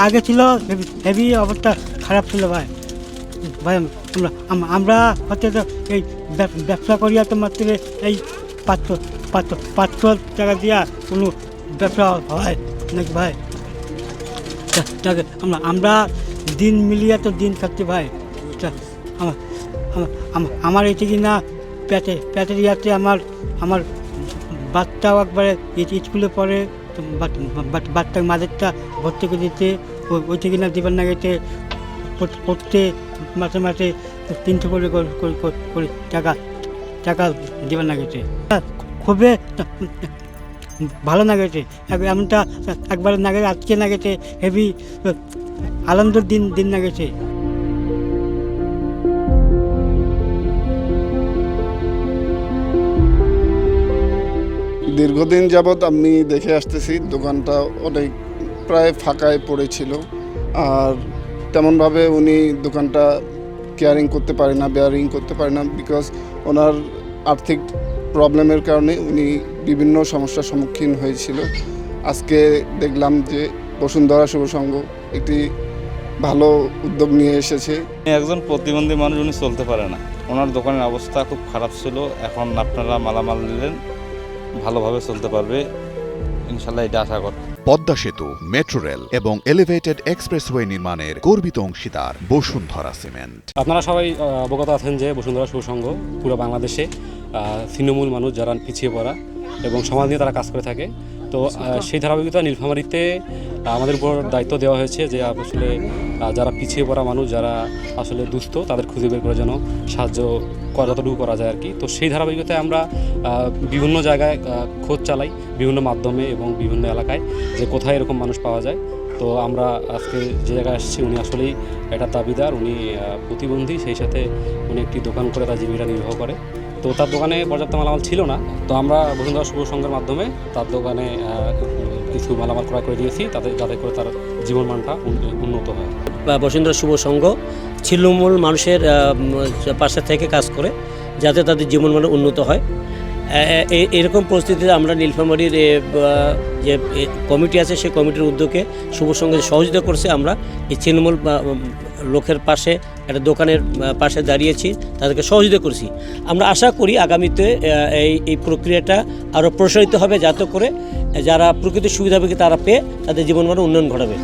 আগে ছিল হেভি অবস্থা খারাপ ছিল ভাই ভাই আমরা হচ্ছে তো এই ব্যবসা করিয়া তো মাত্র এই 500 টাকা দিয়া কোনো ব্যবসা হয় নাকি ভাই? আমরা দিন মিলিয়ে তো দিন খাচ্ছি ভাই। আমার এতে কি না পেটের ইয়াতে আমার বাচ্চাও একবারে স্কুলে পড়ে, বাচ্চার মাঝেরটা ভর্তি করে দিতে ওই থেকে না দিবার না গেছে পড়তে মাসে মাসে 300 করে টাকা দিবার না গেছে। খুবই ভালো না গেছে, এমনটা একবারে না গেছে, আজকে না গেছে হেভি আনন্দের দিন না গেছে। দীর্ঘদিন যাবৎ আমি দেখে আসতেছি দোকানটা অনেক প্রায় ফাঁকায় পড়েছিল, আর তেমনভাবে উনি দোকানটা কেয়ারিং করতে পারে না, বেয়ারিং করতে পারে না, বিকজ ওনার আর্থিক প্রবলেমের কারণে উনি বিভিন্ন সমস্যার সম্মুখীন হয়েছিল। আজকে দেখলাম যে বসুন্ধরা শুভ সংঘ একটি ভালো উদ্যোগ নিয়ে এসেছে। একজন প্রতিবন্ধী মানুষ, উনি চলতে পারে না, ওনার দোকানের অবস্থা খুব খারাপ ছিল। এখন আপনারা মালামাল দিলেন, ভালোভাবে চলতে পারবে ইনশাল্লাহ, এটা আশা করি। পদ্মা সেতু, মেট্রো রেল এবং এলিভেটেড এক্সপ্রেসওয়ে নির্মাণের গর্বিত অংশীদার বসুন্ধরা সিমেন্ট। আপনারা সবাই অবগত আছেন যে বসুন্ধরা শুভ সংঘ পুরো বাংলাদেশে তৃণমূল মানুষ যারা পিছিয়ে পড়া এবং সমাজ নিয়ে তারা কাজ করে থাকে। তো সেই ধারাবাহিকতা নীলফামারীতে আমাদের উপর দায়িত্ব দেওয়া হয়েছে যে আসলে যারা পিছিয়ে পড়া মানুষ, যারা আসলে দুস্থ, তাদের খুঁজে বের করে যেন সাহায্য যতটুকু করা যায় আর কি। তো সেই ধারাবাহিকতায় আমরা বিভিন্ন জায়গায় খোঁজ চালাই, বিভিন্ন মাধ্যমে এবং বিভিন্ন এলাকায়, যে কোথায় এরকম মানুষ পাওয়া যায়। তো আমরা আজকে যে জায়গায় আসছি, উনি আসলেই একটা দাবিদার, উনি প্রতিবন্ধী, সেই সাথে উনি একটি দোকান করে তার জীবিকা নির্বাহ করে। তো তার দোকানে পর্যাপ্ত মালামাল ছিল না, তো আমরা বসুন্ধরা শুভ সংঘের মাধ্যমে তার দোকানে কিছু মালামাল ক্রয় করে দিয়েছি, যাতে করে তার জীবনমানটা উন্নত হয়। বসুন্ধরা শুভ সংঘ তৃণমূল মানুষের পাশে থেকে কাজ করে যাতে তাদের জীবনমান উন্নত হয়। এরকম পরিস্থিতিতে আমরা নীলফামারীর যে কমিটি আছে, সেই কমিটির উদ্যোগে শুভ সংঘে সহযোগিতা করছে। আমরা এই তৃণমূল লোকের পাশে একটা দোকানের পাশে দাঁড়িয়েছি, তাদেরকে সহযোগিতা করছি। আমরা আশা করি আগামীতে এই প্রক্রিয়াটা আরও প্রসারিত হবে, যাতে করে যারা প্রকৃতির সুবিধা পেয়ে তারা পেয়ে তাদের জীবনমান উন্নয়ন ঘটাবে।